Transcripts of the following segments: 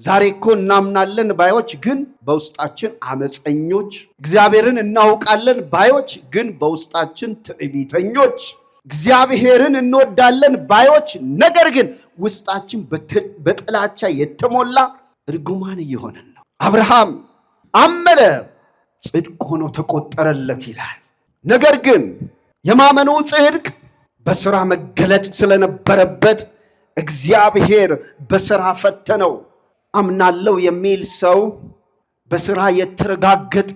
ዛሬ እኮ እናምናለን ባዮች ግን በውስጣችን አመፀኞች፣ እግዚአብሔርን እናውቃለን ባዮች ግን በውስጣችን ትዕቢተኞች፣ እግዚአብሔርን እንወዳለን ባዮች ነገር ግን ውስጣችን በጥላቻ የተሞላ እርጉማን እየሆነን ነው። አብርሃም አመነ ጽድቅ ሆኖ ተቆጠረለት ይላል። ነገር ግን የማመኑ ጽድቅ በሥራ መገለጥ ስለነበረበት እግዚአብሔር በሥራ ፈተነው። አምናለው የሚል ሰው በሥራ የተረጋገጠ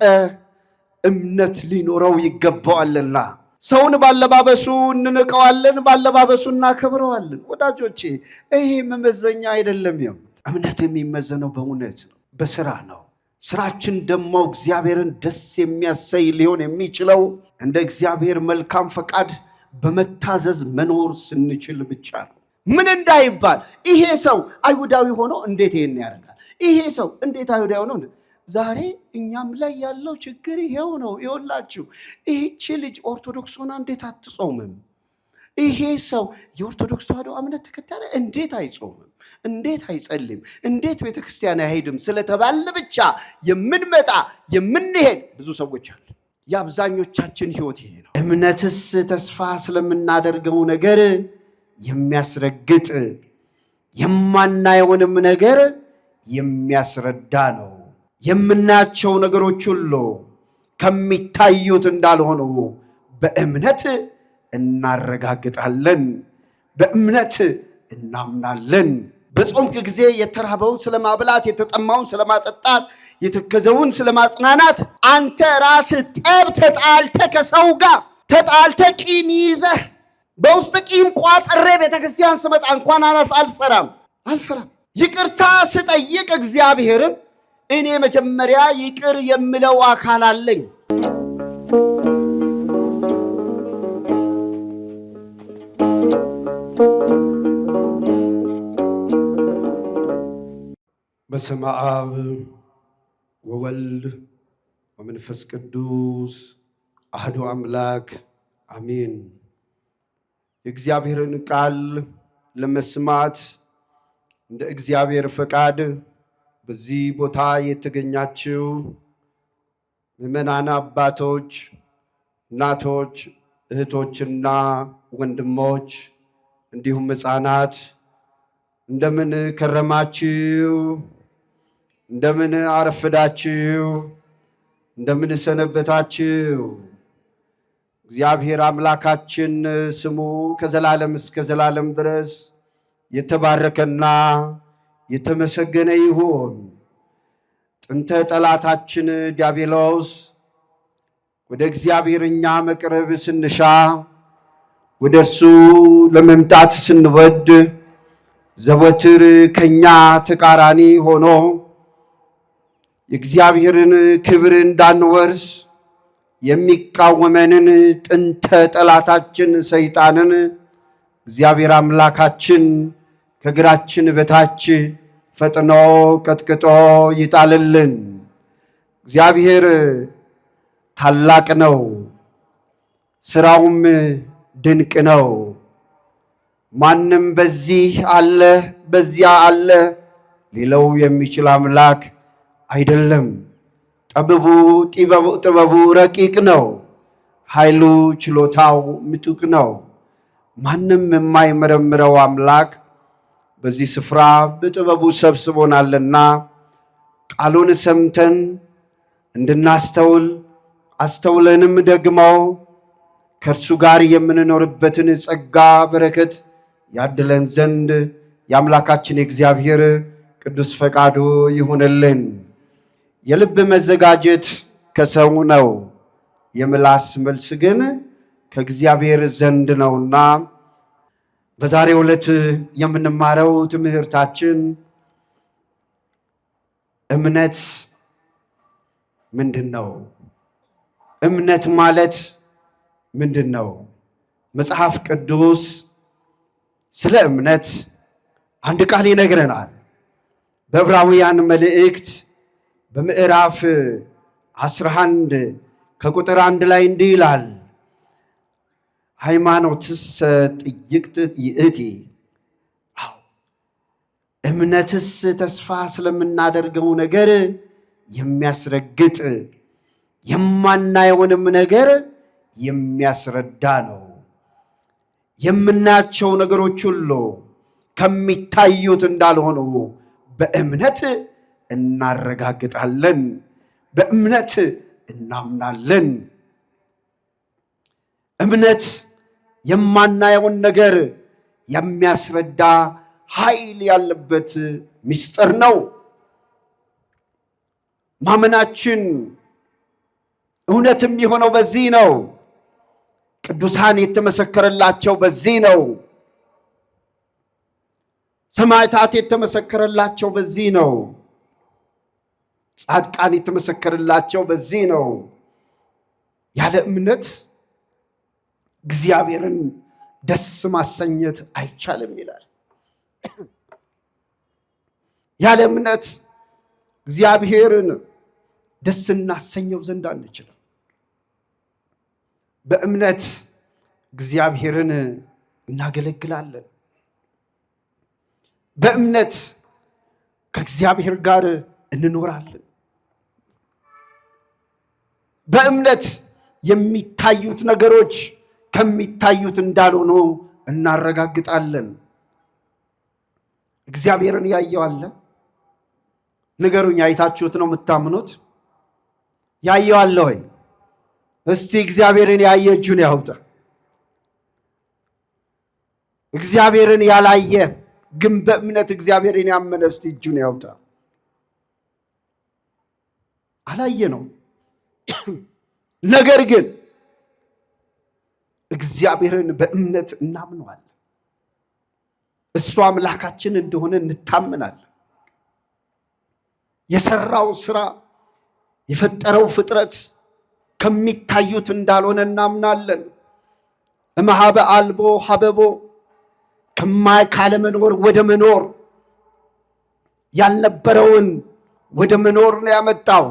እምነት ሊኖረው ይገባዋልና። ሰውን ባለባበሱ እንንቀዋለን፣ ባለባበሱ እናከብረዋለን። ወዳጆቼ ይሄ መመዘኛ አይደለም። እምነት የሚመዘነው በእውነት ነው፣ በሥራ ነው። ስራችን ደግሞ እግዚአብሔርን ደስ የሚያሰይ ሊሆን የሚችለው እንደ እግዚአብሔር መልካም ፈቃድ በመታዘዝ መኖር ስንችል ብቻ ነው። ምን እንዳይባል ይሄ ሰው አይሁዳዊ ሆኖ እንዴት ይሄን ያደርጋል? ይሄ ሰው እንዴት አይሁዳዊ ሆኖ? ዛሬ እኛም ላይ ያለው ችግር ይሄው ነው። ይኸውላችሁ ይህቺ ልጅ ኦርቶዶክስ ሆና እንዴት አትጾምም? ይሄ ሰው የኦርቶዶክስ ተዋሕዶ እምነት ተከታይ እንዴት አይጾምም? እንዴት አይጸልም? እንዴት ቤተክርስቲያን አይሄድም ስለተባለ ብቻ የምንመጣ የምንሄድ ብዙ ሰዎች አሉ። የአብዛኞቻችን ህይወት ይሄ ነው። እምነትስ ተስፋ ስለምናደርገው ነገር የሚያስረግጥ የማናየውንም ነገር የሚያስረዳ ነው። የምናያቸው ነገሮች ሁሉ ከሚታዩት እንዳልሆኑ በእምነት እናረጋግጣለን፣ በእምነት እናምናለን። በጾምክ ጊዜ የተራበውን ስለማብላት፣ የተጠማውን ስለማጠጣት፣ የተከዘውን ስለማጽናናት አንተ ራስህ ጠብ ተጣልተህ ከሰው ጋር ተጣልተህ ቂም ይዘህ በውስጥ ቂም ቋጥሬ ቤተክርስቲያን ስመጣ እንኳን አልፈራም። ይቅርታ ስጠይቅ እግዚአብሔርም እኔ መጀመሪያ ይቅር የምለው አካል አለኝ። በስመ አብ ወወልድ ወመንፈስ ቅዱስ አሐዱ አምላክ አሜን። የእግዚአብሔርን ቃል ለመስማት እንደ እግዚአብሔር ፈቃድ በዚህ ቦታ የተገኛችሁ ምዕመናን አባቶች፣ እናቶች፣ እህቶችና ወንድሞች እንዲሁም ሕፃናት እንደምን ከረማችሁ? እንደምን አረፈዳችሁ? እንደምን ሰነበታችሁ? እግዚአብሔር አምላካችን ስሙ ከዘላለም እስከ ዘላለም ድረስ የተባረከና የተመሰገነ ይሁን። ጥንተ ጠላታችን ዲያብሎስ ወደ እግዚአብሔር እኛ መቅረብ ስንሻ፣ ወደ እርሱ ለመምጣት ስንወድ ዘወትር ከኛ ተቃራኒ ሆኖ የእግዚአብሔርን ክብር እንዳንወርስ የሚቃወመንን ጥንተ ጠላታችን ሰይጣንን እግዚአብሔር አምላካችን ከእግራችን በታች ፈጥኖ ቀጥቅጦ ይጣልልን። እግዚአብሔር ታላቅ ነው፣ ሥራውም ድንቅ ነው። ማንም በዚህ አለ በዚያ አለ ሊለው የሚችል አምላክ አይደለም። ጥበቡ ረቂቅ ነው፣ ኃይሉ ችሎታው ምጡቅ ነው። ማንም የማይመረምረው አምላክ በዚህ ስፍራ በጥበቡ ሰብስቦናልና ቃሉን ሰምተን እንድናስተውል አስተውለንም ደግሞ ከእርሱ ጋር የምንኖርበትን ጸጋ በረከት ያድለን ዘንድ የአምላካችን የእግዚአብሔር ቅዱስ ፈቃዱ ይሁንልን። የልብ መዘጋጀት ከሰው ነው፣ የምላስ መልስ ግን ከእግዚአብሔር ዘንድ ነውና በዛሬው ዕለት የምንማረው ትምህርታችን እምነት ምንድን ነው? እምነት ማለት ምንድን ነው? መጽሐፍ ቅዱስ ስለ እምነት አንድ ቃል ይነግረናል። በዕብራውያን መልእክት በምዕራፍ 11 ከቁጥር 1 ላይ እንዲህ ይላል፣ ሃይማኖትስ ጥይቅት ይእቲ። እምነትስ ተስፋ ስለምናደርገው ነገር የሚያስረግጥ የማናየውንም ነገር የሚያስረዳ ነው። የምናያቸው ነገሮች ሁሉ ከሚታዩት እንዳልሆኑ በእምነት እናረጋግጣለን፣ በእምነት እናምናለን። እምነት የማናየውን ነገር የሚያስረዳ ኃይል ያለበት ምስጢር ነው። ማመናችን እውነትም የሆነው በዚህ ነው። ቅዱሳን የተመሰከረላቸው በዚህ ነው። ሰማዕታት የተመሰከረላቸው በዚህ ነው። ጻድቃን የተመሰከረላቸው በዚህ ነው። ያለ እምነት እግዚአብሔርን ደስ ማሰኘት አይቻልም ይላል። ያለ እምነት እግዚአብሔርን ደስ እናሰኘው ዘንድ አንችልም። በእምነት እግዚአብሔርን እናገለግላለን። በእምነት ከእግዚአብሔር ጋር እንኖራለን። በእምነት የሚታዩት ነገሮች ከሚታዩት እንዳልሆኑ እናረጋግጣለን። እግዚአብሔርን ያየው አለ? ንገሩኝ። አይታችሁት ነው የምታምኑት? ያየው አለ ወይ? እስቲ እግዚአብሔርን ያየ እጁን ያውጣ። እግዚአብሔርን ያላየ ግን በእምነት እግዚአብሔርን ያመነ እስቲ እጁን ያውጣ። አላየ ነው። ነገር ግን እግዚአብሔርን በእምነት እናምነዋለን። እሱ አምላካችን እንደሆነ እንታመናለን። የሰራው ስራ፣ የፈጠረው ፍጥረት ከሚታዩት እንዳልሆነ እናምናለን። እምኀበ አልቦ ሀበቦ፣ ካለመኖር ወደ መኖር፣ ያልነበረውን ወደ መኖር ነው ያመጣው።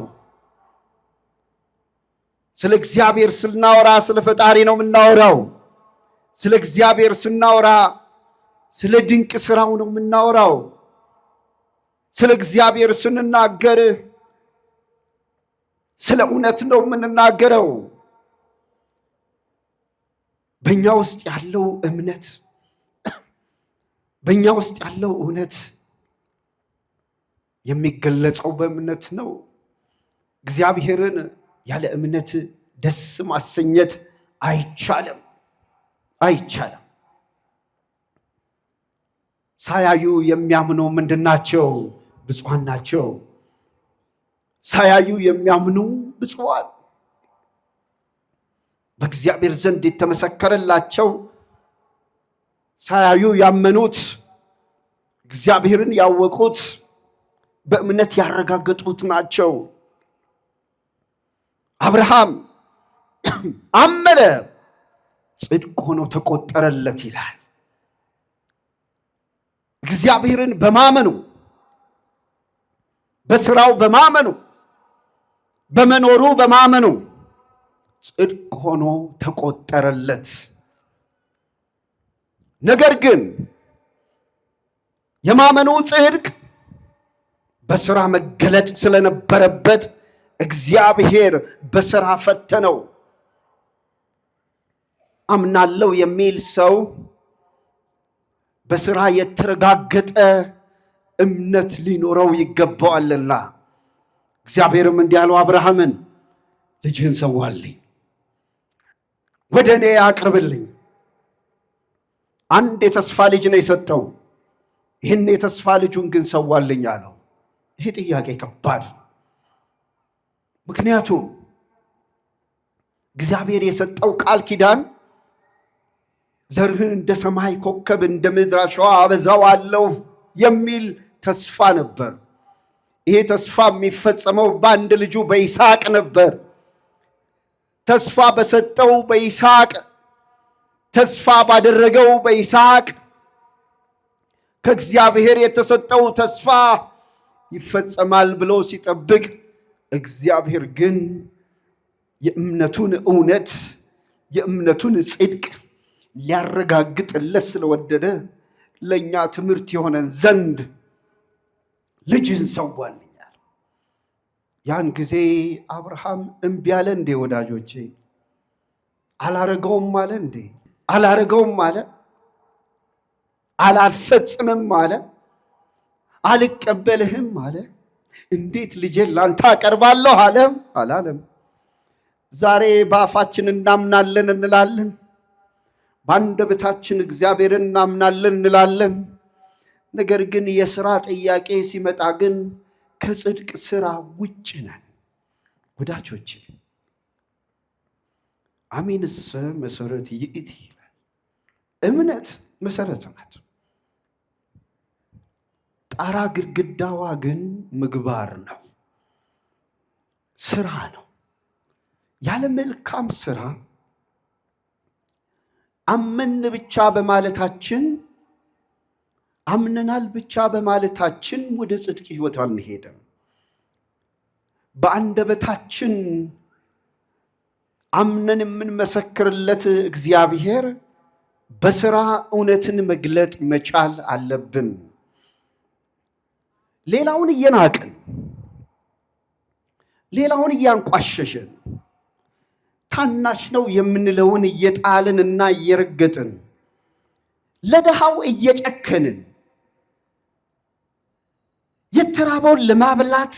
ስለ እግዚአብሔር ስናወራ ስለ ፈጣሪ ነው የምናወራው። ስለ እግዚአብሔር ስናወራ ስለ ድንቅ ስራው ነው የምናወራው። ስለ እግዚአብሔር ስንናገር ስለ እውነት ነው የምንናገረው። በእኛ ውስጥ ያለው እምነት፣ በእኛ ውስጥ ያለው እውነት የሚገለጸው በእምነት ነው። እግዚአብሔርን ያለ እምነት ደስ ማሰኘት አይቻልም፣ አይቻልም። ሳያዩ የሚያምኑ ምንድናቸው? ብፁዓን ናቸው። ሳያዩ የሚያምኑ ብፁዓን፣ በእግዚአብሔር ዘንድ የተመሰከረላቸው ሳያዩ ያመኑት፣ እግዚአብሔርን ያወቁት፣ በእምነት ያረጋገጡት ናቸው። አብርሃም አመነ፣ ጽድቅ ሆኖ ተቆጠረለት ይላል። እግዚአብሔርን በማመኑ፣ በስራው በማመኑ፣ በመኖሩ በማመኑ ጽድቅ ሆኖ ተቆጠረለት። ነገር ግን የማመኑ ጽድቅ በስራ መገለጥ ስለነበረበት እግዚአብሔር በስራ ፈተነው። አምናለሁ የሚል ሰው በስራ የተረጋገጠ እምነት ሊኖረው ይገባዋልና እግዚአብሔርም እንዲህ አለው አብርሃምን፣ ልጅህን ሰዋልኝ፣ ወደ እኔ አቅርብልኝ። አንድ የተስፋ ልጅ ነው የሰጠው። ይህን የተስፋ ልጁን ግን ሰዋልኝ አለው። ይሄ ጥያቄ ከባድ ነው። ምክንያቱም እግዚአብሔር የሰጠው ቃል ኪዳን ዘርህን እንደ ሰማይ ኮከብ እንደ ምድር አሸዋ አበዛዋለሁ የሚል ተስፋ ነበር። ይሄ ተስፋ የሚፈጸመው በአንድ ልጁ በይስሐቅ ነበር። ተስፋ በሰጠው በይስሐቅ፣ ተስፋ ባደረገው በይስሐቅ ከእግዚአብሔር የተሰጠው ተስፋ ይፈጸማል ብሎ ሲጠብቅ፣ እግዚአብሔር ግን የእምነቱን እውነት የእምነቱን ጽድቅ ሊያረጋግጥለት ስለወደደ ለእኛ ትምህርት የሆነን ዘንድ ልጅህን ሰዋልኝ አለ። ያን ጊዜ አብርሃም እምቢ አለ እንዴ ወዳጆቼ? አላረገውም አለ እንዴ? አላረገውም አለ? አላልፈጽምም አለ? አልቀበልህም አለ? እንዴት ልጄን ላንተ አቀርባለሁ አለ? አላለም። ዛሬ በአፋችን እናምናለን እንላለን፣ በአንደበታችን እግዚአብሔርን እናምናለን እንላለን። ነገር ግን የሥራ ጥያቄ ሲመጣ ግን ከጽድቅ ሥራ ውጭ ነን ወዳጆቼ። አሜንሰ መሰረት ይእቲ ይላል። እምነት መሰረት ናት። ጣራ ግድግዳዋ ግን ምግባር ነው፣ ስራ ነው። ያለ መልካም ስራ አመን ብቻ በማለታችን አምነናል ብቻ በማለታችን ወደ ጽድቅ ሕይወት አንሄድም። በአንደበታችን አምነን የምንመሰክርለት እግዚአብሔር በስራ እውነትን መግለጥ መቻል አለብን። ሌላውን እየናቅን፣ ሌላውን እያንቋሸሽን፣ ታናሽ ነው የምንለውን እየጣልንና እየረገጥን፣ ለድሃው እየጨከንን፣ የተራበውን ለማብላት፣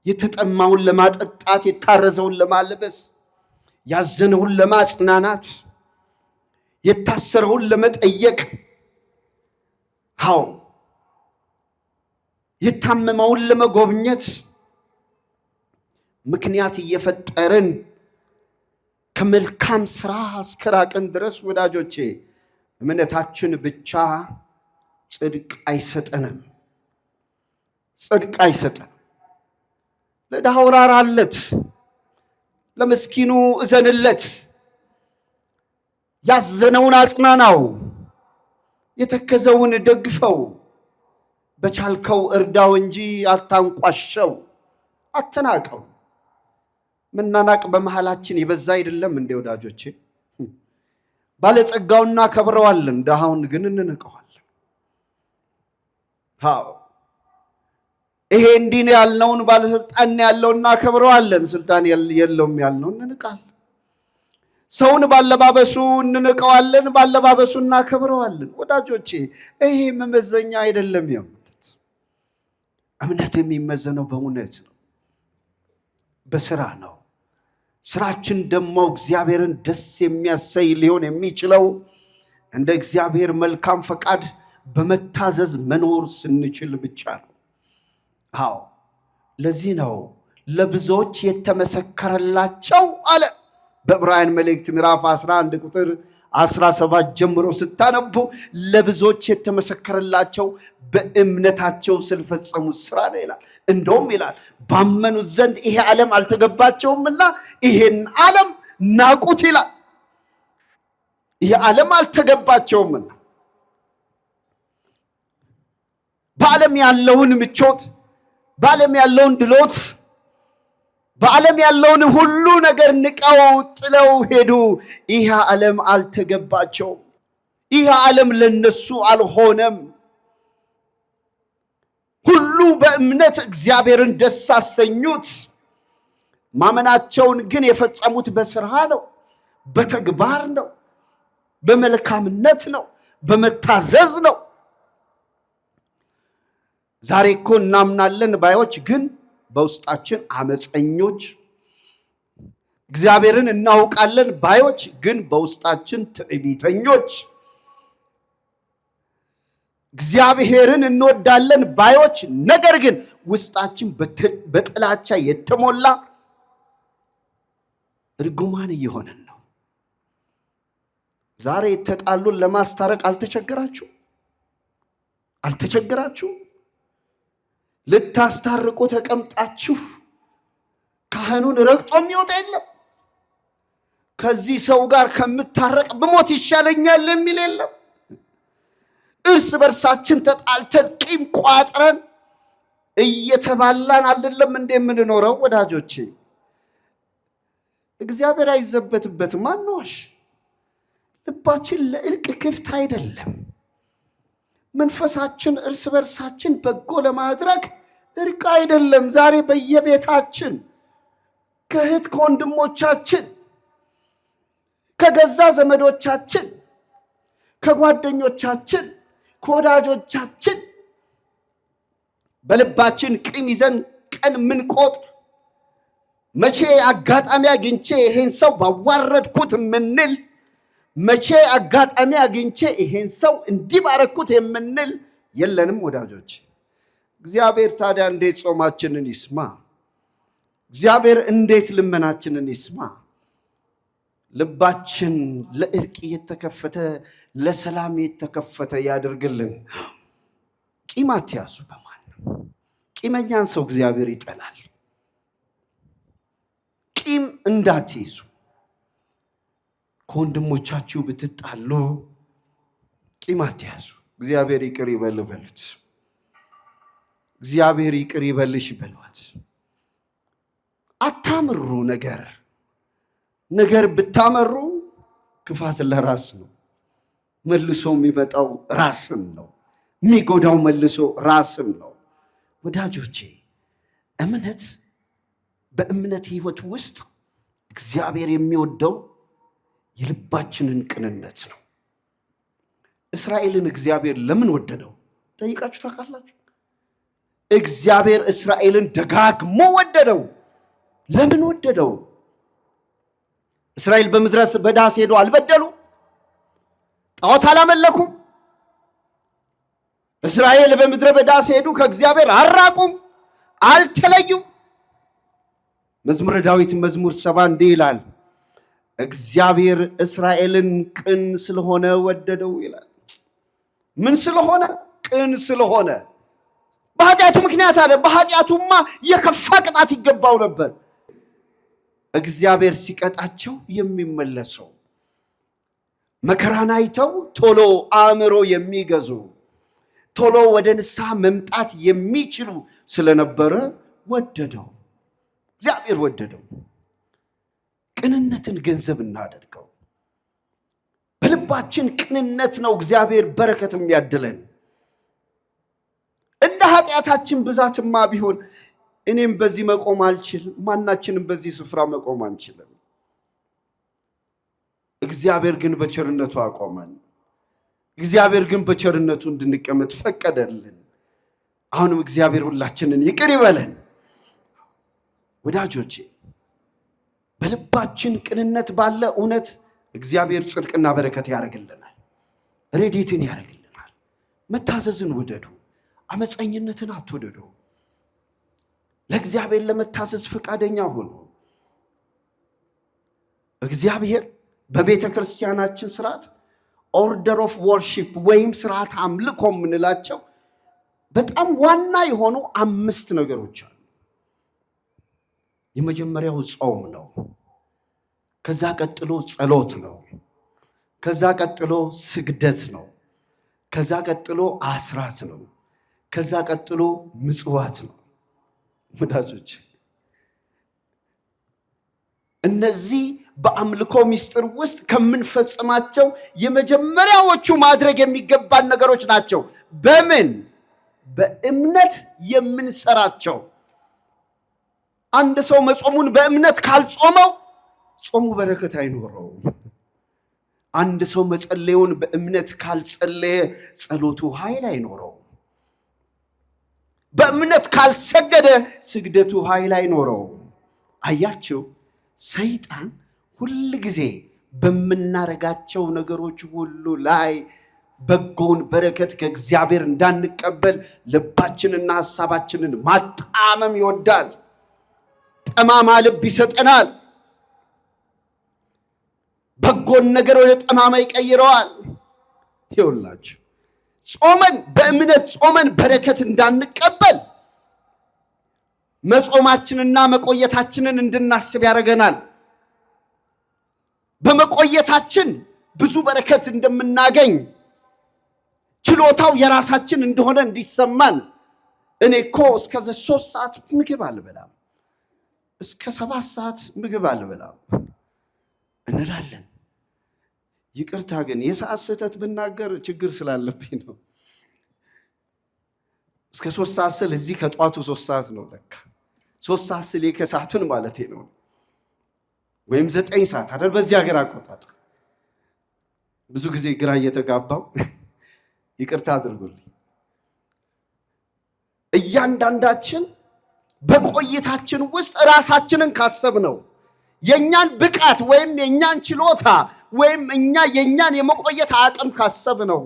የተጠማውን ለማጠጣት፣ የታረዘውን ለማልበስ፣ ያዘነውን ለማጽናናት፣ የታሰረውን ለመጠየቅ፣ የታመመውን ለመጎብኘት ምክንያት እየፈጠርን ከመልካም ስራ እስከራቅን ድረስ ወዳጆቼ እምነታችን ብቻ ጽድቅ አይሰጠንም። ጽድቅ አይሰጠንም። ለድሃው ራራለት፣ ለምስኪኑ እዘንለት፣ ያዘነውን አጽናናው፣ የተከዘውን ደግፈው፣ በቻልከው እርዳው እንጂ አታንቋሸው፣ አትናቀው። መናናቅ በመሃላችን የበዛ አይደለም እንዴ ወዳጆቼ? ባለጸጋውን እናከብረዋለን፣ ድሃውን ግን እንንቀዋለን። ይሄ እንዲህ ነው ያልነውን ባለስልጣን ያለውን እናከብረዋለን፣ ስልጣን የለውም ያልነውን እንንቃለን። ሰውን ባለባበሱ እንንቀዋለን፣ ባለባበሱ እናከብረዋለን። ወዳጆቼ ይሄ መመዘኛ አይደለም። እምነት የሚመዘነው በእውነት ነው፣ በስራ ነው። ስራችን ደግሞ እግዚአብሔርን ደስ የሚያሰኝ ሊሆን የሚችለው እንደ እግዚአብሔር መልካም ፈቃድ በመታዘዝ መኖር ስንችል ብቻ ነው። ለዚህ ነው ለብዙዎች የተመሰከረላቸው አለ። በዕብራውያን መልእክት ምዕራፍ 11 ቁጥር 17 ጀምሮ ስታነቡ ለብዙዎች የተመሰከረላቸው በእምነታቸው ስለፈጸሙት ስራ ነው ይላል። እንደውም ይላል ባመኑት ዘንድ ይሄ ዓለም አልተገባቸውምና ይሄን ዓለም ናቁት ይላል። ይሄ ዓለም አልተገባቸውምና በዓለም ያለውን ምቾት፣ በዓለም ያለውን ድሎት፣ በዓለም ያለውን ሁሉ ነገር ንቀው ጥለው ሄዱ። ይሄ ዓለም አልተገባቸውም። ይሄ ዓለም ለነሱ አልሆነም። ሁሉ በእምነት እግዚአብሔርን ደስ አሰኙት። ማመናቸውን ግን የፈጸሙት በስራ ነው፣ በተግባር ነው፣ በመልካምነት ነው፣ በመታዘዝ ነው። ዛሬ እኮ እናምናለን ባዮች ግን በውስጣችን አመፀኞች፣ እግዚአብሔርን እናውቃለን ባዮች ግን በውስጣችን ትዕቢተኞች፣ እግዚአብሔርን እንወዳለን ባዮች ነገር ግን ውስጣችን በጥላቻ የተሞላ እርጉማን እየሆነን ነው። ዛሬ የተጣሉን ለማስታረቅ አልተቸገራችሁ? ልታስታርቁ ተቀምጣችሁ ካህኑን ረግጦ የሚወጣ የለም። ከዚህ ሰው ጋር ከምታረቅ ብሞት ይሻለኛል የሚል የለም። እርስ በርሳችን ተጣልተን ቂም ቋጥረን እየተባላን አይደለም እንደምንኖረው ወዳጆቼ። እግዚአብሔር አይዘበትበትም። አንዋሽ። ልባችን ለእርቅ ክፍት አይደለም። መንፈሳችን እርስ በርሳችን በጎ ለማድረግ እርቅ አይደለም። ዛሬ በየቤታችን ከእህት ከወንድሞቻችን፣ ከገዛ ዘመዶቻችን፣ ከጓደኞቻችን፣ ከወዳጆቻችን በልባችን ቂም ይዘን ቀን ምንቆጥር፣ መቼ አጋጣሚ አግኝቼ ይሄን ሰው ባዋረድኩት ምንል፣ መቼ አጋጣሚ አግኝቼ ይሄን ሰው እንዲባረኩት የምንል የለንም ወዳጆች። እግዚአብሔር ታዲያ እንዴት ጾማችንን ይስማ? እግዚአብሔር እንዴት ልመናችንን ይስማ? ልባችን ለእርቅ የተከፈተ ለሰላም የተከፈተ ያድርግልን። ቂም አትያዙ በማንም። ቂመኛን ሰው እግዚአብሔር ይጠላል። ቂም እንዳትይዙ። ከወንድሞቻችሁ ብትጣሉ ቂም አትያዙ። እግዚአብሔር ይቅር ይበል በሉት። እግዚአብሔር ይቅር ይበልሽ በሏት። አታምሩ። ነገር ብታመሩ ክፋት ለራስ ነው። መልሶ የሚመጣው ራስን ነው። የሚጎዳው መልሶ ራስን ነው። ወዳጆቼ በእምነት ህይወት ውስጥ እግዚአብሔር የሚወደው የልባችንን ቅንነት ነው። እስራኤልን እግዚአብሔር ለምን ወደደው ጠይቃችሁ ታውቃላችሁ? እግዚአብሔር እስራኤልን ደጋግሞ ወደደው። ለምን ወደደው? እስራኤል በምድረ በዳ ሄዶ አልበደሉ፣ ጣዖት አላመለኩም። እስራኤል በምድረ በዳ ሄዱ ከእግዚአብሔር አራቁም፣ አልተለዩም። መዝሙረ ዳዊት መዝሙር 70 እንዲህ ይላል፣ እግዚአብሔር እስራኤልን ቅን ስለሆነ ወደደው ይላል። ምን ስለሆነ? ቅን ስለሆነ። በኃጢአቱ ምክንያት አለ። በኃጢአቱማ የከፋ ቅጣት ይገባው ነበር። እግዚአብሔር ሲቀጣቸው የሚመለሰው መከራን አይተው ቶሎ አእምሮ የሚገዙ ቶሎ ወደ ንስሐ መምጣት የሚችሉ ስለነበረ ወደደው። እግዚአብሔር ወደደው። ቅንነትን ገንዘብ እናደርገው። በልባችን ቅንነት ነው እግዚአብሔር በረከት የሚያድለን። እንደ ኃጢአታችን ብዛትማ ቢሆን እኔም በዚህ መቆም አልችልም፣ ማናችንም በዚህ ስፍራ መቆም አንችልም። እግዚአብሔር ግን በቸርነቱ አቆመን። እግዚአብሔር ግን በቸርነቱ እንድንቀመጥ ፈቀደልን። አሁንም እግዚአብሔር ሁላችንን ይቅር ይበለን። ወዳጆቼ በልባችን ቅንነት ባለ እውነት እግዚአብሔር ጽድቅና በረከት ያደርግልናል፣ ረድኤትን ያደርግልናል። መታዘዝን ውደዱ፣ አመፀኝነትን አትውደዱ። ለእግዚአብሔር ለመታዘዝ ፈቃደኛ ሁኑ። እግዚአብሔር በቤተ ክርስቲያናችን ስርዓት ኦርደር ኦፍ ወርሺፕ ወይም ስርዓት አምልኮ የምንላቸው በጣም ዋና የሆኑ 5 ነገሮች አሉ። የመጀመሪያው ጾም ነው። ከዛ ቀጥሎ ጸሎት ነው። ከዛ ቀጥሎ ስግደት ነው። ከዛ ቀጥሎ አስራት ነው። ከዛ ቀጥሎ ምጽዋት ነው። ወዳጆች እነዚህ በአምልኮ ምስጢር ውስጥ ከምንፈጽማቸው የመጀመሪያዎቹ ማድረግ የሚገባን ነገሮች ናቸው። በእምነት የምንሰራቸው። አንድ ሰው መጾሙን በእምነት ካልጾመው ጾሙ በረከት አይኖረውም። አንድ ሰው መጸለዩን በእምነት ካልጸለየ ጸሎቱ ኃይል አይኖረውም። በእምነት ካልሰገደ ስግደቱ ኃይል አይኖረውም። አያችሁ፣ ሰይጣን ሁል ጊዜ በምናረጋቸው ነገሮች ሁሉ ላይ በጎውን በረከት ከእግዚአብሔር እንዳንቀበል ልባችንና ሐሳባችንን ማጣመም ይወዳል። ጠማማ ልብ ይሰጠናል። በጎን ነገር ወደ ጠማማ ይቀይረዋል። ይኸውላችሁ በእምነት ጾመን በረከት እንዳንቀበል መጾማችንና መቆየታችንን እንድናስብ ያደርገናል። በመቆየታችን ብዙ በረከት እንደምናገኝ ችሎታው የራሳችን እንደሆነ እንዲሰማን እኔ እኮ እስከ 3 ሰዓት ምግብ አልበላም፣ እስከ 7 ሰዓት ምግብ አልበላም እንላለን። ይቅርታ ግን የሰዓት ስህተት ብናገር ችግር ስላለብኝ ነው። እስከ 3 ሰዓት ስል እዚህ ከጧቱ 3 ሰዓት ነው ለካ 3 ሰዓት ስል ከሰዓቱን ማለት ነው ወይም 9 ሰዓት አይደል በዚህ ሀገር አቆጣጠር ብዙ ጊዜ ግራ እየተጋባው ይቅርታ አድርጉልኝ እያንዳንዳችን በቆይታችን ውስጥ ራሳችንን ካሰብነው የኛን ብቃት ወይም የኛን ችሎታ ወይም የኛን የመቆየት አቅም ካሰብነው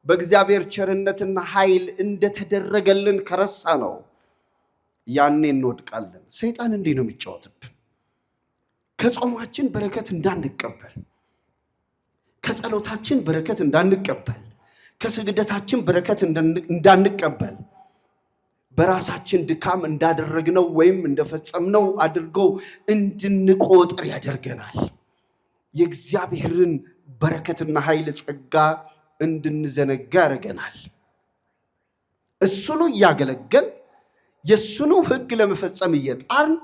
በእግዚአብሔር ቸርነትና ኃይል እንደተደረገልን ከረሳ ነው ያኔ እንወድቃለን። ሰይጣን እንዲህ ነው የሚጫወትብን። ከጾማችን በረከት እንዳንቀበል፣ ከጸሎታችን በረከት እንዳንቀበል፣ ከስግደታችን በረከት እንዳንቀበል በራሳችን ድካም እንዳደረግነው ወይም እንደፈጸምነው አድርገው እንድንቆጥር ያደርገናል። የእግዚአብሔርን በረከትና ኃይል ጸጋ እንድንዘነጋ ያደርገናል። እሱኑ እያገለገል የሱኑ ሕግ ለመፈጸም እየጣርን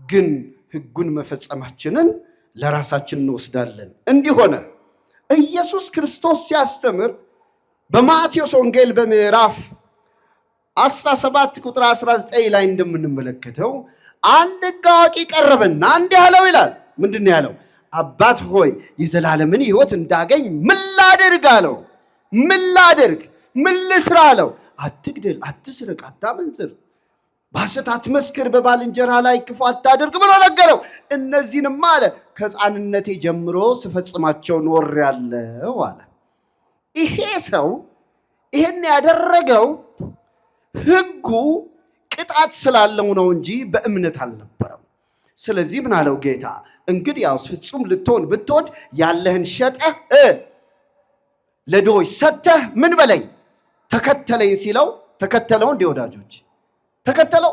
ግን ሕጉን መፈጸማችንን ለራሳችን እንወስዳለን። እንዲህ ሆነ። ኢየሱስ ክርስቶስ ሲያስተምር በማቴዎስ ወንጌል በምዕራፍ 17 ቁጥር 19 ላይ እንደምንመለከተው አንድ ሕግ አዋቂ ቀረበና እንዲህ አለው ይላል። ምንድነው ያለው? አባት ሆይ የዘላለምን ሕይወት እንዳገኝ ምን ላድርግ አለው። ምን ላድርግ? ምን ልስራ አለው። አትግደል፣ አትስረቅ፣ አታመንዝር፣ በሐሰት አትመስክር፣ በባልንጀራ ላይ ክፉ አታድርግ ብሎ ነገረው። እነዚህንም አለ ከሕፃንነቴ ጀምሮ ስፈጽማቸው ኖሬአለሁ አለ። ይሄ ሰው ይሄን ያደረገው ሕጉ ቅጣት ስላለው ነው እንጂ በእምነት አልነበረም። ስለዚህ ምን አለው ጌታ? እንግዲያውስ ፍጹም ልትሆን ብትወድ ያለህን ሸጠህ ለድሆች ሰጥተህ ምን በለኝ ተከተለኝ ሲለው ተከተለው። እንደ ወዳጆች ተከተለው?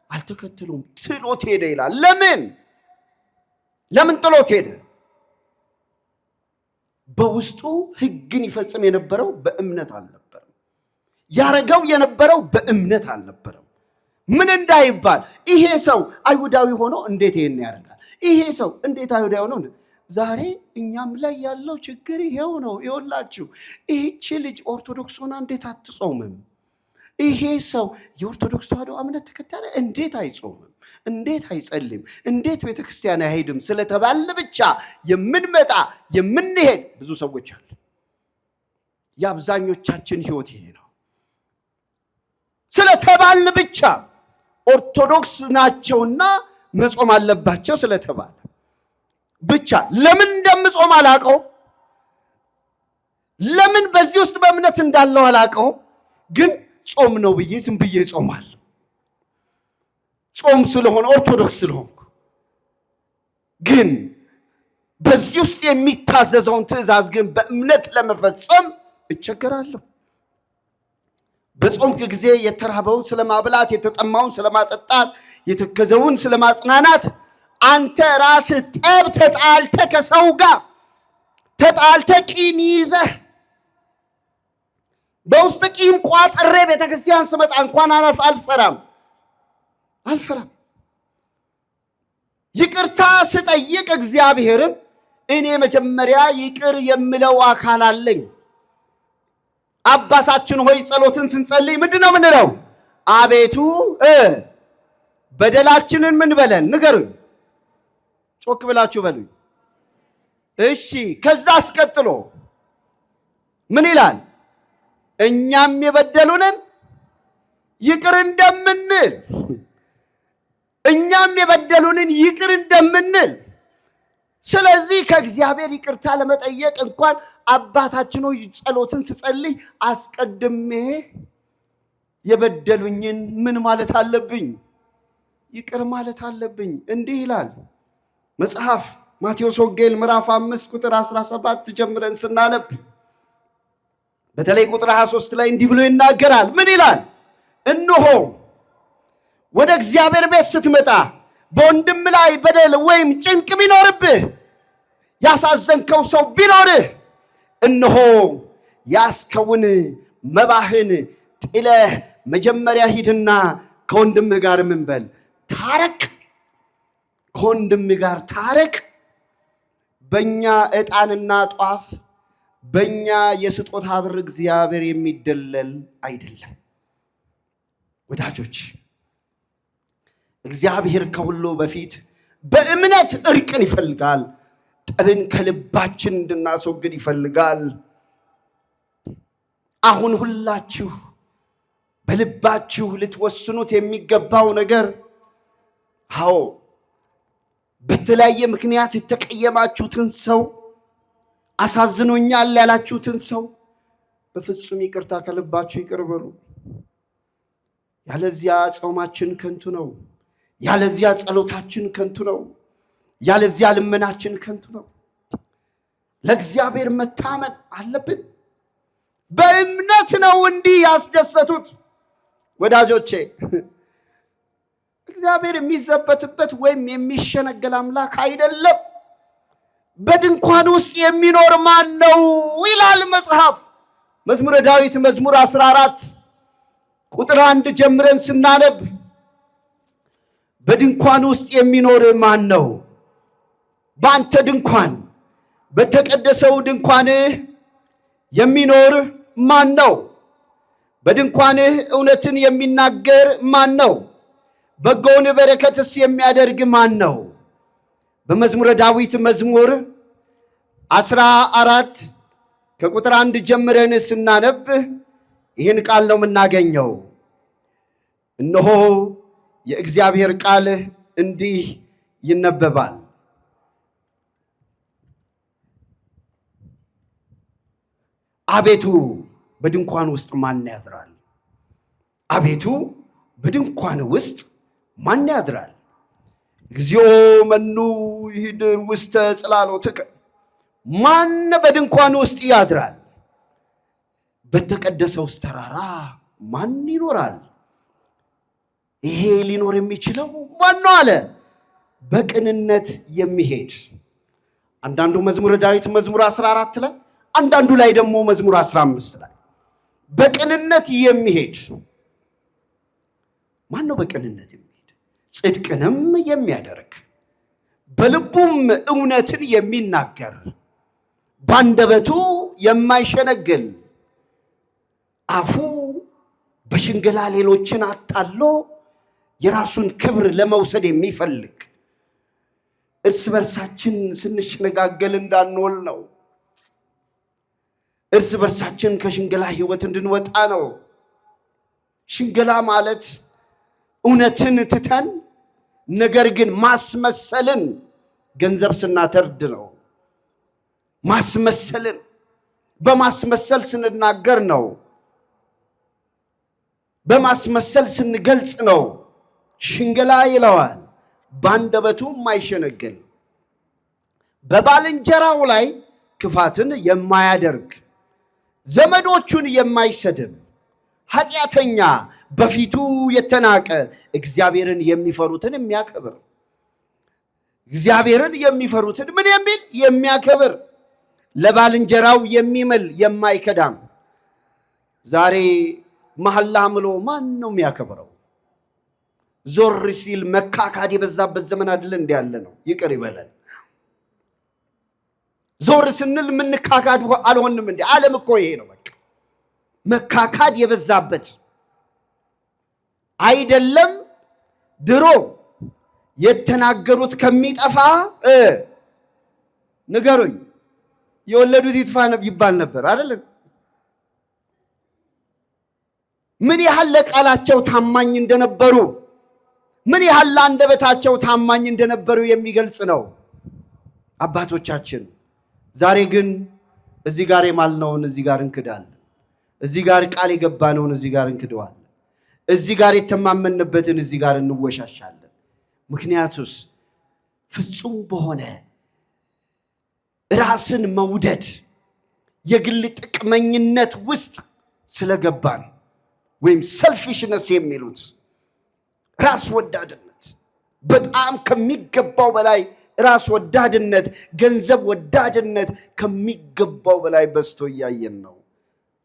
አልተከተለውም፣ ጥሎት ሄደ ይላል። ለምን ጥሎት ሄደ? በውስጡ ሕግን ይፈጽም የነበረው በእምነት አልነበረም። ያረገው የነበረው በእምነት አልነበረም። ምን እንዳይባል ይሄ ሰው አይሁዳዊ ሆኖ እንዴት ይሄን ያደርጋል? ይሄ ሰው እንዴት አይሁዳዊ ሆኖ? ዛሬ እኛም ላይ ያለው ችግር ይሄው ነው። ይኸውላችሁ ይህቺ ልጅ ኦርቶዶክስ ሆና እንዴት አትጾምም? ይሄ ሰው የኦርቶዶክስ ተዋሕዶ እምነት ተከታይ እንዴት አይጾምም? እንዴት አይጸልም? እንዴት ቤተክርስቲያን አይሄድም? ስለተባለ ብቻ የምንመጣ የምንሄድ ብዙ ሰዎች አሉ። የአብዛኞቻችን ህይወት ይሄ ነው። ስለተባለ ብቻ ኦርቶዶክስ ናቸውና መጾም አለባቸው ስለተባለ ብቻ ለምን እንደምጾም አላቀው፣ ለምን በዚህ ውስጥ በእምነት እንዳለው አላቀው፣ ግን ጾም ነው ብዬ ዝም ብዬ ጾማለሁ። ጾም ስለሆነ ኦርቶዶክስ ስለሆንኩ። ግን በዚህ ውስጥ የሚታዘዘውን ትእዛዝ ግን በእምነት ለመፈጸም እቸገራለሁ። በጾም ጊዜ የተራበውን ስለማብላት፣ የተጠማውን ስለማጠጣት፣ የተከዘውን ስለማጽናናት አንተ ራስህ ጠብ ተጣልተህ ከሰው ጋር ተጣልተህ ቂም ይዘህ በውስጥ ቂም ቋጥሬ ቤተክርስቲያን ስመጣ እንኳን አልፈራም። ይቅርታ ስጠይቅ እግዚአብሔርም እኔ መጀመሪያ ይቅር የምለው አካል አለኝ። አባታችን ሆይ ጸሎትን ስንጸልይ ምንድነው ምንለው? አቤቱ በደላችንን ምን በለን ንገሩኝ። ጮክ ብላችሁ በሉኝ። እሺ፣ ከዛ አስቀጥሎ ምን ይላል? እኛም የበደሉንን ይቅር እንደምንል ስለዚህ ከእግዚአብሔር ይቅርታ ለመጠየቅ እንኳን አባታችን ሆይ ጸሎትን ስጸልይ አስቀድሜ የበደሉኝን ምን ማለት አለብኝ? ይቅር ማለት አለብኝ። እንዲህ ይላል መጽሐፍ ማቴዎስ ወንጌል ምዕራፍ 5 ቁጥር 17 ጀምረን ስናነብ በተለይ ቁጥር 23 ላይ እንዲህ ብሎ ይናገራል። ምን ይላል? እነሆ ወደ እግዚአብሔር ቤት ስትመጣ በወንድም ላይ በደል ወይም ጭንቅ ቢኖርብህ፣ ያሳዘንከው ሰው ቢኖርህ፣ እነሆ ያስከውን መባህን ጥለህ መጀመሪያ ሂድና ከወንድምህ ጋር ምን በል ታረቅ። ከወንድምህ ጋር ታረቅ። በእኛ ዕጣንና ጧፍ በእኛ የስጦታ ብር እግዚአብሔር የሚደለል አይደለም። ወዳጆች እግዚአብሔር ከሁሉ በፊት በእምነት እርቅን ይፈልጋል። ጠብን ከልባችን እንድናስወግድ ይፈልጋል። አሁን ሁላችሁ በልባችሁ ልትወስኑት የሚገባው ነገር በተለያየ ምክንያት የተቀየማችሁትን ሰው፣ አሳዝኖኛል ያላችሁትን ሰው በፍጹም ይቅርታ ከልባችሁ ይቅር በሉ። ያለዚያ ጾማችን ከንቱ ነው። ያለዚያ ጸሎታችን ከንቱ ነው። ያለዚያ ልመናችን ከንቱ ነው። ለእግዚአብሔር መታመን አለብን። በእምነት ነው እንዲህ ያስደሰቱት። ወዳጆቼ እግዚአብሔር የሚዘበትበት ወይም የሚሸነገል አምላክ አይደለም። በድንኳን ውስጥ የሚኖር ማን ነው ይላል መጽሐፍ። መዝሙረ ዳዊት መዝሙር 14 ቁጥር 1 ጀምረን ስናነብ በድንኳን ውስጥ የሚኖር ማን ነው? በአንተ ድንኳን በተቀደሰው ድንኳንህ የሚኖር ማን ነው? በድንኳንህ እውነትን የሚናገር ማን ነው? በጎውን በረከትስ የሚያደርግ ማን ነው? በመዝሙረ ዳዊት መዝሙር 14 ከቁጥር 1 ጀምረን ስናነብ ይህን ቃል ነው የምናገኘው። እነሆ የእግዚአብሔር ቃል እንዲህ ይነበባል። አቤቱ በድንኳን ውስጥ ማን ያድራል? አቤቱ በድንኳን ውስጥ ማን ያድራል? እግዚኦ መኑ ይህድር ውስተ ጽላሎትከ፣ ማን በድንኳን ውስጥ ያድራል? በተቀደሰውስ ተራራ ማን ይኖራል? ይሄ ሊኖር የሚችለው ማን ነው አለ? በቅንነት የሚሄድ። አንዳንዱ መዝሙረ ዳዊት መዝሙር 14 ላይ፣ አንዳንዱ ላይ ደግሞ መዝሙር 15 ላይ በቅንነት የሚሄድ ማን ነው? በቅንነት የሚሄድ ጽድቅንም የሚያደርግ በልቡም እውነትን የሚናገር ባንደበቱ የማይሸነግል አፉ በሽንገላ ሌሎችን አጣሎ የራሱን ክብር ለመውሰድ የሚፈልግ እርስ በርሳችን ስንሸነጋገል እንዳንወል ነው። እርስ በርሳችን ከሽንገላ ሕይወት እንድንወጣ ነው። ሽንገላ ማለት እውነትን ትተን ነገር ግን ማስመሰልን ገንዘብ ስናተርድ ነው። ማስመሰልን በማስመሰል ስንናገር ነው። በማስመሰል ስንገልጽ ነው። ሽንገላ ይለዋል። ባንደበቱ የማይሸነግል በባልንጀራው ላይ ክፋትን የማያደርግ ዘመዶቹን የማይሰድብ ኃጢአተኛ በፊቱ የተናቀ እግዚአብሔርን የሚፈሩትን የሚያከብር እግዚአብሔርን የሚፈሩትን ምን የሚል የሚያከብር ለባልንጀራው የሚምል የማይከዳም። ዛሬ መሐላ ምሎ ማን ነው የሚያከብረው? ዞር ሲል መካካድ የበዛበት ዘመን አይደል? እንደ ያለ ነው። ይቅር ይበለን። ዞር ስንል ምንካካድ አልሆንም እንዴ? ዓለም እኮ ይሄ ነው። በቃ መካካድ የበዛበት አይደለም። ድሮ የተናገሩት ከሚጠፋ ንገሩኝ የወለዱት ይጥፋ ይባል ነበር አይደለም? ምን ያህል ለቃላቸው ታማኝ እንደነበሩ፣ ምን ያህል ለአንደበታቸው ታማኝ እንደነበሩ የሚገልጽ ነው አባቶቻችን። ዛሬ ግን እዚህ ጋር የማልነውን እዚህ ጋር እንክዳለን። እዚህ ጋር ቃል የገባነውን እዚህ ጋር እንክደዋለን። እዚህ ጋር የተማመንበትን እዚህ ጋር እንወሻሻለን። ምክንያቱስ ፍጹም በሆነ ራስን መውደድ የግል ጥቅመኝነት ውስጥ ስለገባን ወይም ሰልፊሽነስ የሚሉት ራስ ወዳድነት፣ በጣም ከሚገባው በላይ ራስ ወዳድነት፣ ገንዘብ ወዳድነት ከሚገባው በላይ በዝቶ እያየን ነው።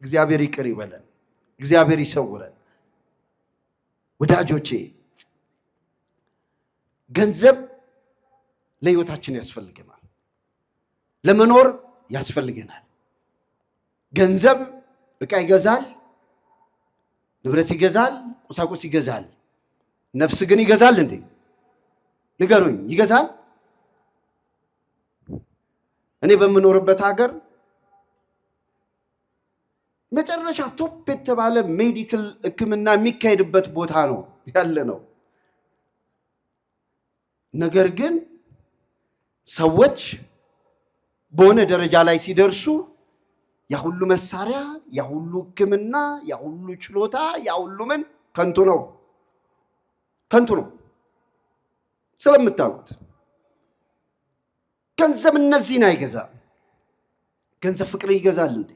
እግዚአብሔር ይቅር ይበለን። እግዚአብሔር ይሰውረን። ወዳጆቼ ገንዘብ ለሕይወታችን ያስፈልገናል፣ ለመኖር ያስፈልገናል። ገንዘብ ዕቃ ይገዛል፣ ንብረት ይገዛል፣ ቁሳቁስ ይገዛል። ነፍስ ግን ይገዛል እንዴ? ንገሩኝ፣ ይገዛል? እኔ በምኖርበት ሀገር መጨረሻ ቶፕ የተባለ ሜዲካል ሕክምና የሚካሄድበት ቦታ ነው ያለ ነው። ነገር ግን ሰዎች በሆነ ደረጃ ላይ ሲደርሱ ያ ሁሉ መሳሪያ፣ ያ ሁሉ ሕክምና፣ ያ ሁሉ ችሎታ፣ ያ ሁሉ ምን ከንቱ ነው፣ ከንቱ ነው። ስለምታውቁት ገንዘብ እነዚህን አይገዛም። ገንዘብ ፍቅርን ይገዛል እንዴ?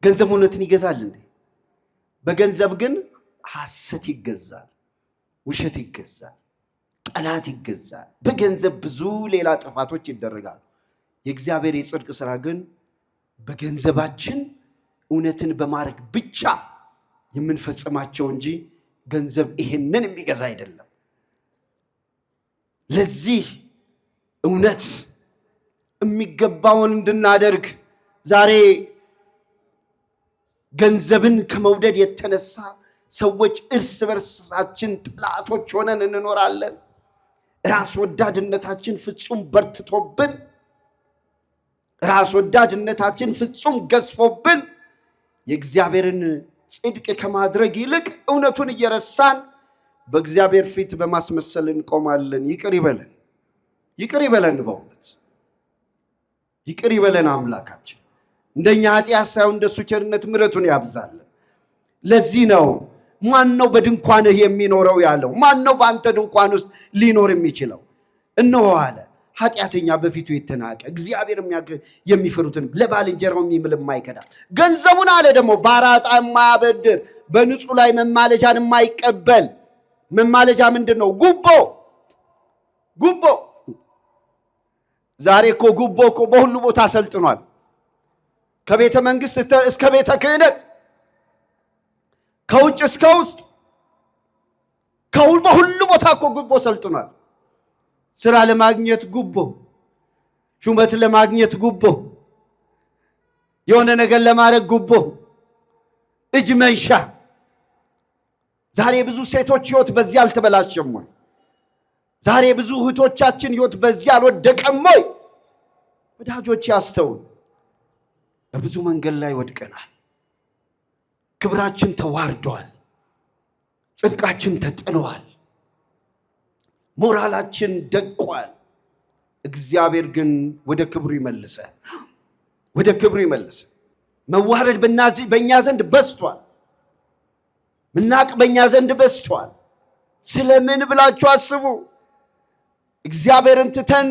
ገንዘብ እውነትን ይገዛል እንዴ? በገንዘብ ግን ሐሰት ይገዛል፣ ውሸት ይገዛል፣ ጠላት ይገዛል። በገንዘብ ብዙ ሌላ ጥፋቶች ይደረጋሉ። የእግዚአብሔር የጽድቅ ሥራ ግን በገንዘባችን እውነትን በማድረግ ብቻ የምንፈጽማቸው እንጂ ገንዘብ ይሄንን የሚገዛ አይደለም። ለዚህ እውነት የሚገባውን እንድናደርግ ዛሬ ገንዘብን ከመውደድ የተነሳ ሰዎች እርስ በርሳችን ጠላቶች ሆነን እንኖራለን። ራስ ወዳድነታችን ፍጹም በርትቶብን፣ ራስ ወዳድነታችን ፍጹም ገዝፎብን የእግዚአብሔርን ጽድቅ ከማድረግ ይልቅ እውነቱን እየረሳን በእግዚአብሔር ፊት በማስመሰል እንቆማለን። ይቅር ይበለን፣ ይቅር ይበለን፣ በእውነት ይቅር ይበለን አምላካችን። እንደኛ ኃጢአት ሳይሆን እንደሱ ቸርነት ምሕረቱን ያብዛልን። ለዚህ ነው ማን ነው በድንኳንህ የሚኖረው ያለው? ማን ነው በአንተ ድንኳን ውስጥ ሊኖር የሚችለው? እነሆ አለ ኃጢአተኛ በፊቱ የተናቀ እግዚአብሔር የሚፈሩትን ለባልንጀራው የሚምል የማይከዳ ገንዘቡን አለ ደግሞ ባራጣ የማያበድር በንጹህ ላይ መማለጃን የማይቀበል። መማለጃ ምንድን ነው? ጉቦ። ጉቦ ዛሬ እኮ ጉቦ እኮ በሁሉ ቦታ ሰልጥኗል። ከቤተ መንግስት እስከ ቤተ ክህነት፣ ከውጭ እስከ ውስጥ በሁሉ ቦታ እኮ ጉቦ ሰልጥኗል። ስራ ለማግኘት ጉቦ፣ ሹመት ለማግኘት ጉቦ፣ የሆነ ነገር ለማድረግ ጉቦ፣ እጅ መንሻ። ዛሬ ብዙ ሴቶች ህይወት በዚህ አልተበላሸም ወይ? ዛሬ ብዙ እህቶቻችን ህይወት በዚህ አልወደቀም ወይ? ወዳጆች ያስተውሉ። በብዙ መንገድ ላይ ወድቀናል። ክብራችን ተዋርዷል። ጽድቃችን ተጥሏል። ሞራላችን ደቋል። እግዚአብሔር ግን ወደ ክብሩ ይመልሰን፣ ወደ ክብሩ ይመልሰን። መዋረድ በእኛ ዘንድ በዝቷል። ምናቅ በእኛ ዘንድ በዝቷል። ስለምን ብላችሁ አስቡ። እግዚአብሔርን ትተን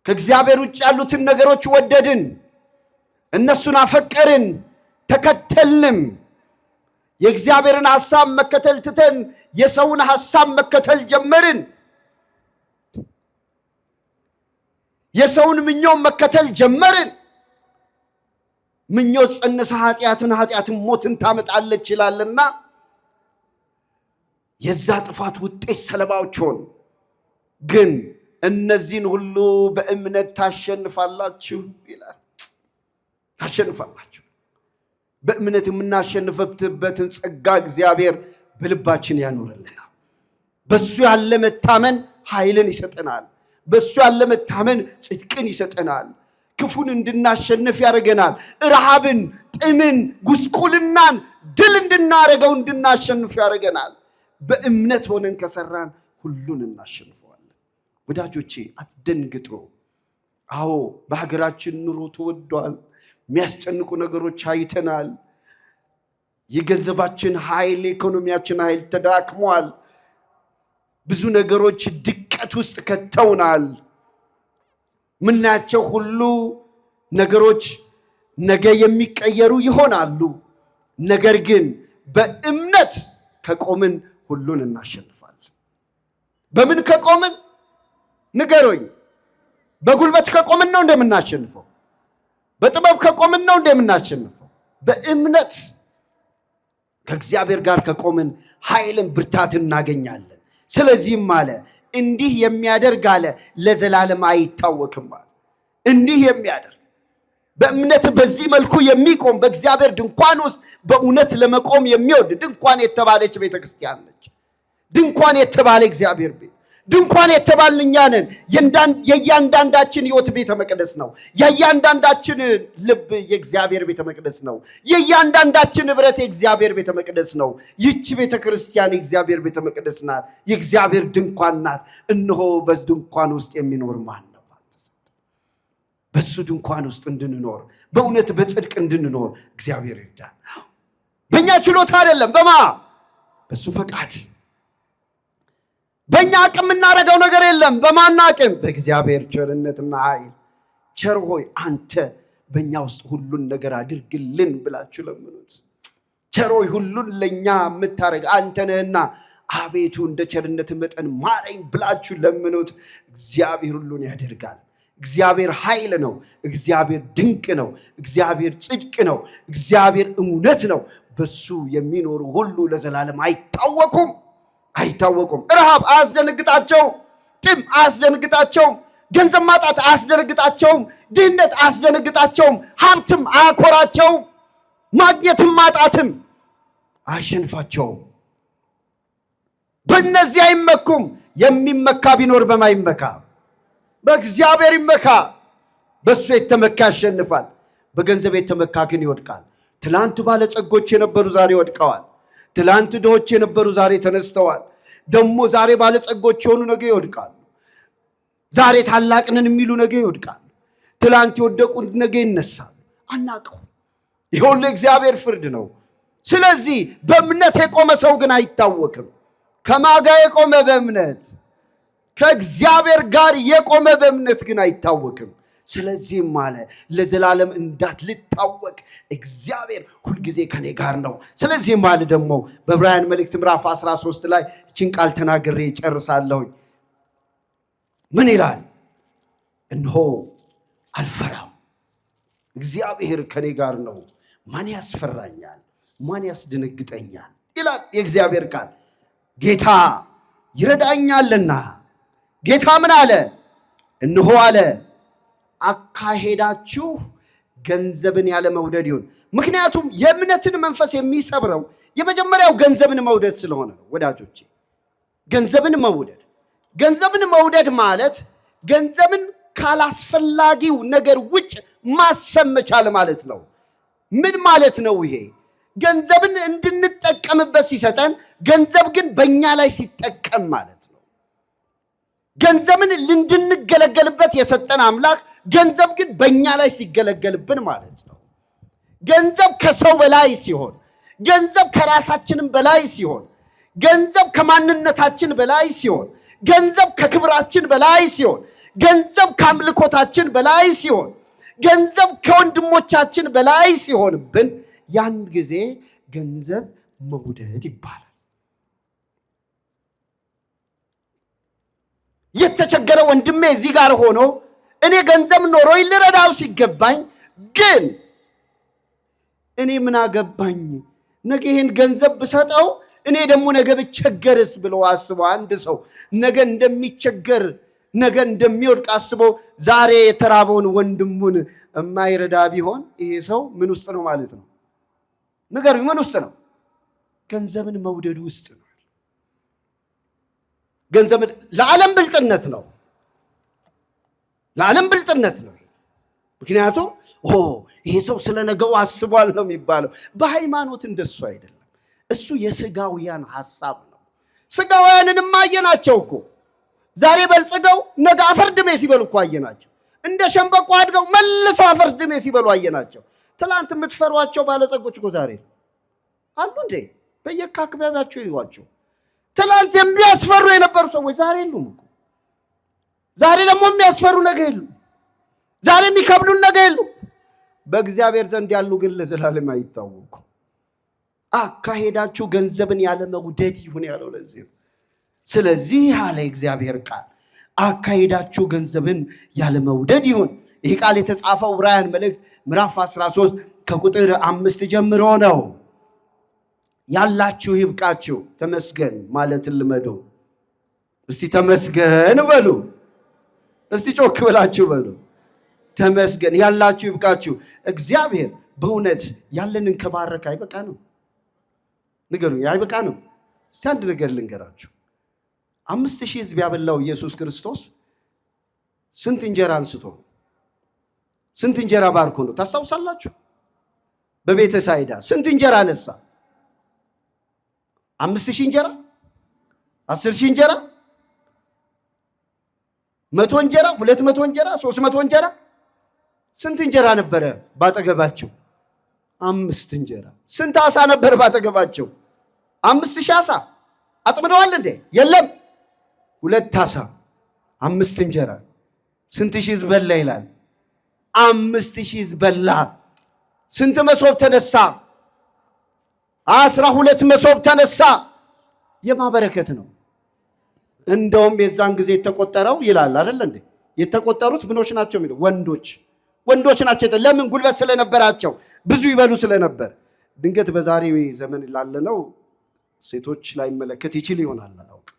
ከእግዚአብሔር ውጭ ያሉትን ነገሮች ወደድን፣ እነሱን አፈቀርን፣ ተከተልንም። የእግዚአብሔርን ሐሳብ መከተል ትተን የሰውን ሐሳብ መከተል ጀመርን። የሰውን ምኞት መከተል ጀመርን። ምኞት ጸንሳ ኃጢአትን፣ ኃጢአትን ሞትን ታመጣለች ይላልና የዛ ጥፋት ውጤት ሰለባዎች ሆን። ግን እነዚህን ሁሉ በእምነት ታሸንፋላችሁ ይላል። ታሸንፋላችሁ። በእምነት የምናሸንፍበትን ጸጋ እግዚአብሔር በልባችን ያኖርልናል። በሱ ያለ መታመን ኃይልን ይሰጠናል። በሱ ያለ መታመን ጽድቅን ይሰጠናል። ክፉን እንድናሸንፍ ያደርገናል። ረሃብን፣ ጥምን፣ ጉስቁልናን ድል እንድናረገው እንድናሸንፍ ያደርገናል። በእምነት ሆነን ከሰራን ሁሉን እናሸንፈዋለን። ወዳጆቼ አትደንግጡ። አዎ በሀገራችን ኑሮ ተወዷል። የሚያስጨንቁ ነገሮች አይተናል። የገንዘባችን ኃይል፣ የኢኮኖሚያችን ኃይል ተዳክሟል። ብዙ ነገሮች ድቀት ውስጥ ከተውናል። ምናያቸው ሁሉ ነገሮች ነገ የሚቀየሩ ይሆናሉ። ነገር ግን በእምነት ከቆምን ሁሉን እናሸንፋለን። በምን ከቆምን ንገሩኝ። በጉልበት ከቆምን ነው እንደምናሸንፈው? በጥበብ ከቆምን ነው እንደምናሸንፈው? በእምነት ከእግዚአብሔር ጋር ከቆምን ኃይልን፣ ብርታትን እናገኛለን። ስለዚህም አለ እንዲህ የሚያደርግ አለ ለዘላለም አይታወክም አለ። እንዲህ የሚያደርግ በእምነት በዚህ መልኩ የሚቆም በእግዚአብሔር ድንኳን ውስጥ በእውነት ለመቆም የሚወድ ድንኳን የተባለች ቤተክርስቲያን ነች። ድንኳን የተባለ እግዚአብሔር ቤት ድንኳን የተባልን እኛ ነን። የእያንዳንዳችን ሕይወት ቤተ መቅደስ ነው። የእያንዳንዳችን ልብ የእግዚአብሔር ቤተ መቅደስ ነው። የእያንዳንዳችን ህብረት የእግዚአብሔር ቤተ መቅደስ ነው። ይህች ቤተ ክርስቲያን የእግዚአብሔር ቤተ መቅደስ ናት። የእግዚአብሔር ድንኳን ናት። እነሆ በዚህ ድንኳን ውስጥ የሚኖር ማን ነው? በሱ ድንኳን ውስጥ እንድንኖር በእውነት በጽድቅ እንድንኖር እግዚአብሔር ይርዳን። በእኛ ችሎታ አይደለም፣ በሱ ፈቃድ። በእኛ አቅም የምናደርገው ነገር የለም። በማን አቅም? በእግዚአብሔር ቸርነትና ኃይል። ቸር ሆይ አንተ በእኛ ውስጥ ሁሉን ነገር አድርግልን ብላችሁ ለምኑት። ቸር ሆይ ሁሉን ለእኛ የምታደርግ አንተ ነህና አቤቱ እንደ ቸርነት መጠን ማረኝ ብላችሁ ለምኑት። እግዚአብሔር ሁሉን ያደርጋል። እግዚአብሔር ኃይል ነው። እግዚአብሔር ድንቅ ነው። እግዚአብሔር ጽድቅ ነው። እግዚአብሔር እውነት ነው። በሱ የሚኖሩ ሁሉ ለዘላለም አይታወቁም። ረሃብ አያስደነግጣቸውም። ጥም አያስደነግጣቸውም። ገንዘብ ማጣት አያስደነግጣቸውም። ድህነት አያስደነግጣቸውም። ሀብትም አያኮራቸውም። ማግኘትም ማጣትም አያሸንፋቸውም። በእነዚህ አይመኩም። የሚመካ ቢኖር በማይመካ በእግዚአብሔር ይመካ። በሱ የተመካ ያሸንፋል። በገንዘብ የተመካ ግን ይወድቃል። ትላንት ባለጸጎች የነበሩ ዛሬ ወድቀዋል። ትላንት ድሆች የነበሩ ዛሬ ተነስተዋል። ደግሞ ዛሬ ባለጸጎች የሆኑ ነገ ይወድቃሉ። ዛሬ ታላቅንን የሚሉ ነገ ይወድቃሉ። ትላንት የወደቁ ነገ ይነሳሉ። አናውቀው። ይሁን ለእግዚአብሔር ፍርድ ነው። ስለዚህ በእምነት የቆመ ሰው ግን አይታወቅም። ከማጋ የቆመ በእምነት ከእግዚአብሔር ጋር የቆመ በእምነት ግን አይታወቅም። ስለዚህም አለ ለዘላለም እንዳትልታወቅ እግዚአብሔር ሁልጊዜ ከኔ ጋር ነው። ስለዚህም አለ ደግሞ በዕብራውያን መልእክት ምዕራፍ 13 ላይ እችን ቃል ተናግሬ ጨርሳለሁኝ። ምን ይላል? እነሆ አልፈራም፣ እግዚአብሔር ከኔ ጋር ነው፣ ማን ያስፈራኛል? ማን ያስደነግጠኛል? ይላል የእግዚአብሔር ቃል። ጌታ ይረዳኛልና። ጌታ ምን አለ? እነሆ አለ አካሄዳችሁ ገንዘብን ያለ መውደድ ይሁን። ምክንያቱም የእምነትን መንፈስ የሚሰብረው የመጀመሪያው ገንዘብን መውደድ ስለሆነ ነው ወዳጆቼ። ገንዘብን መውደድ ማለት ገንዘብን ካላስፈላጊው ነገር ውጭ ማሰብ መቻል ማለት ነው። ምን ማለት ነው ይሄ? ገንዘብን እንድንጠቀምበት ሲሰጠን፣ ገንዘብ ግን በእኛ ላይ ሲጠቀም ማለት ነው። ገንዘብን እንድንገለገልበት የሰጠን አምላክ ገንዘብ ግን በእኛ ላይ ሲገለገልብን ማለት ነው። ገንዘብ ከሰው በላይ ሲሆን፣ ገንዘብ ከራሳችንም በላይ ሲሆን፣ ገንዘብ ከማንነታችን በላይ ሲሆን፣ ገንዘብ ከክብራችን በላይ ሲሆን፣ ገንዘብ ከአምልኮታችን በላይ ሲሆን፣ ገንዘብ ከወንድሞቻችን በላይ ሲሆንብን ያን ጊዜ ገንዘብ መውደድ ይባላል። የተቸገረ ወንድሜ እዚህ ጋር ሆኖ እኔ ገንዘብ ኖሮኝ ልረዳው ሲገባኝ ግን እኔ ምን አገባኝ፣ ነገ ይህን ገንዘብ ብሰጠው እኔ ደግሞ ነገ ብቸገርስ ብሎ አስቦ አንድ ሰው ነገ እንደሚቸገር ነገ እንደሚወድቅ አስቦ ዛሬ የተራበውን ወንድሙን የማይረዳ ቢሆን ይሄ ሰው ምን ውስጥ ነው ማለት ነው? ንገሩኝ፣ ምን ውስጥ ነው? ገንዘብን መውደድ ውስጥ ነው። ገንዘብን ለዓለም ብልጥነት ነው። ምክንያቱም ይሄ ሰው ስለ ነገው አስቧል ነው የሚባለው። በሃይማኖት እንደሱ አይደለም። እሱ የስጋውያን ሐሳብ ነው። ስጋውያንንም አየናቸው እኮ ዛሬ በልጽገው ነገ አፈር ድሜ ሲበሉ እኮ አየናቸው። እንደ ሸምበቆ አድገው መልሰው አፈር ድሜ ሲበሉ አየናቸው። ትላንት የምትፈሯቸው ባለጸጎች እኮ ዛሬ አሉ እንዴ? በየአካባቢያቸው ይዋቸው። ትላንት የሚያስፈሩ የነበሩ ሰዎች ዛሬ የሉም እኮ። ዛሬ ደግሞ የሚያስፈሩ ነገ የሉም። ዛሬ የሚከብዱን ነገ የሉም። በእግዚአብሔር ዘንድ ያሉ ግን ለዘላለም አይታወቁ። አካሄዳችሁ ገንዘብን ያለ መውደድ ይሁን ያለው ለዚህ ነው። ስለዚህ አለ እግዚአብሔር ቃል አካሄዳችሁ ገንዘብን ያለ መውደድ ይሁን። ይህ ቃል የተጻፈው ዕብራውያን መልእክት ምዕራፍ 13 ከቁጥር 5 ጀምሮ ነው። ያላችሁ ይብቃችሁ፣ ተመስገን ማለትን ልመዱ። እስቲ ተመስገን በሉ። እስቲ ጮክ ብላችሁ በሉ። ተመስገን። ያላችሁ ይብቃችሁ። እግዚአብሔር በእውነት ያለንን ከባረከ አይበቃ ነው? ንገሩኝ፣ አይበቃ ነው? እስቲ አንድ ነገር ልንገራችሁ። 5000 ሕዝብ ያበላው ኢየሱስ ክርስቶስ ስንት እንጀራ አንስቶ ነው? ስንት እንጀራ ባርኮ ነው? ታስታውሳላችሁ? በቤተ ሳይዳ ስንት እንጀራ አነሳ? 5000 እንጀራ፣ 10000 እንጀራ፣ 100 እንጀራ፣ 200 እንጀራ፣ 300 እንጀራ። ስንት እንጀራ ነበረ ባጠገባቸው? 5 እንጀራ። ስንት ዓሣ ነበር ባጠገባቸው? 5000 ዓሣ አጥምደዋል እንዴ? የለም። 2 ዓሣ፣ 5 እንጀራ። ስንት ሺህ ሕዝብ በላ ይላል? 5000 ሕዝብ በላ። ስንት መሶብ ተነሳ? 12 መሶብ ተነሳ። የማበረከት ነው። እንደውም የዛን ጊዜ የተቆጠረው ይላል አይደል እንዴ? የተቆጠሩት ምኖች ናቸው የሚለው? ወንዶች ናቸው። ለምን? ጉልበት ስለነበራቸው፣ ብዙ ይበሉ ስለነበር። ድንገት በዛሬ ዘመን ላለነው ሴቶች ላይ መለከት ይችል ይሆናል አላውቅም።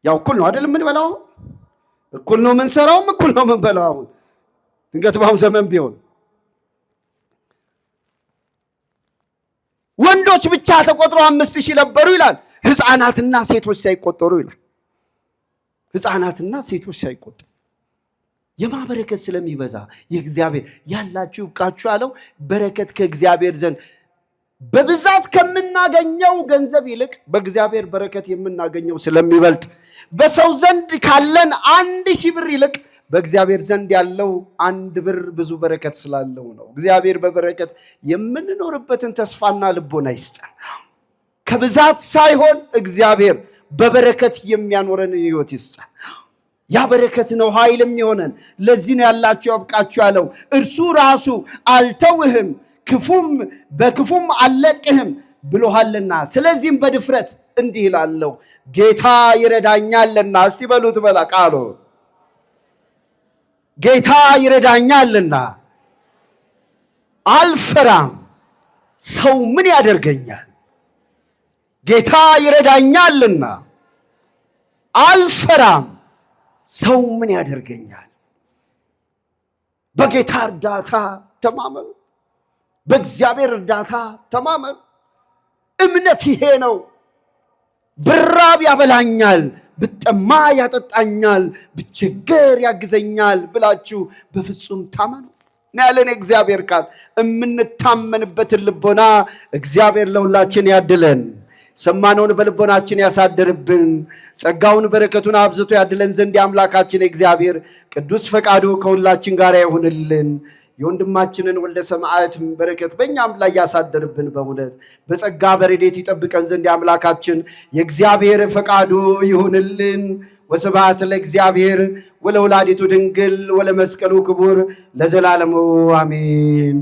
ያው እኩል ነው አይደል? ምን በላው እኩል ነው፣ ምን ሰራውም እኩል ነው፣ ምን በላው። ድንገት በአሁን ዘመን ቢሆን ወንዶች ብቻ ተቆጥረው 5000 ነበሩ ይላል። ሕፃናትና ሴቶች ሳይቆጠሩ ይላል። ሕፃናትና ሴቶች ሳይቆጠሩ የማበረከት ስለሚበዛ የእግዚአብሔር ያላችሁ ይብቃችሁ ያለው በረከት ከእግዚአብሔር ዘንድ በብዛት ከምናገኘው ገንዘብ ይልቅ በእግዚአብሔር በረከት የምናገኘው ስለሚበልጥ በሰው ዘንድ ካለን 1000 ብር ይልቅ በእግዚአብሔር ዘንድ ያለው 1 ብር ብዙ በረከት ስላለው ነው። እግዚአብሔር በበረከት የምንኖርበትን ተስፋና ልቦና ይስጠን። ከብዛት ሳይሆን እግዚአብሔር በበረከት የሚያኖረን ሕይወት ይስጠን። ያ በረከት ነው ኃይልም ይሆነን። ለዚህ ነው ያላችሁ ይብቃችሁ ያለው። እርሱ ራሱ አልተውህም በክፉም አልለቅህም ብሎሃልና፣ ስለዚህም በድፍረት እንዲህ እላለሁ ጌታ ይረዳኛልና። እስቲ በሉት በላ ቃሉ ጌታ ይረዳኛልና አልፈራም፣ ሰው ምን ያደርገኛል? ጌታ ይረዳኛልና አልፈራም፣ ሰው ምን ያደርገኛል? በጌታ እርዳታ ተማመኑ። በእግዚአብሔር እርዳታ ተማመኑ። እምነት ይሄ ነው። ብራብ ያበላኛል፣ ብጠማ ያጠጣኛል፣ ብቸገር ያግዘኛል ብላችሁ በፍጹም ታመኑ ያለን እግዚአብሔር ቃል። የምንታመንበትን ልቦና እግዚአብሔር ለሁላችን ያድለን። ሰማነውን በልቦናችን ያሳድርብን። ጸጋውን በረከቱን አብዝቶ ያድለን ዘንድ የአምላካችን እግዚአብሔር ቅዱስ ፈቃዱ ከሁላችን ጋር ይሁንልን። የወንድማችንን ወልደ ሰማዕት በረከት በእኛም ላይ ያሳድርብን። በእውነት በጸጋ በረድኤት ይጠብቀን ዘንድ የአምላካችን የእግዚአብሔር ፈቃዱ ይሁንልን። ወስብሐት ለእግዚአብሔር ወለወላዲቱ ድንግል ወለመስቀሉ ክቡር ለዘላለሙ አሜን።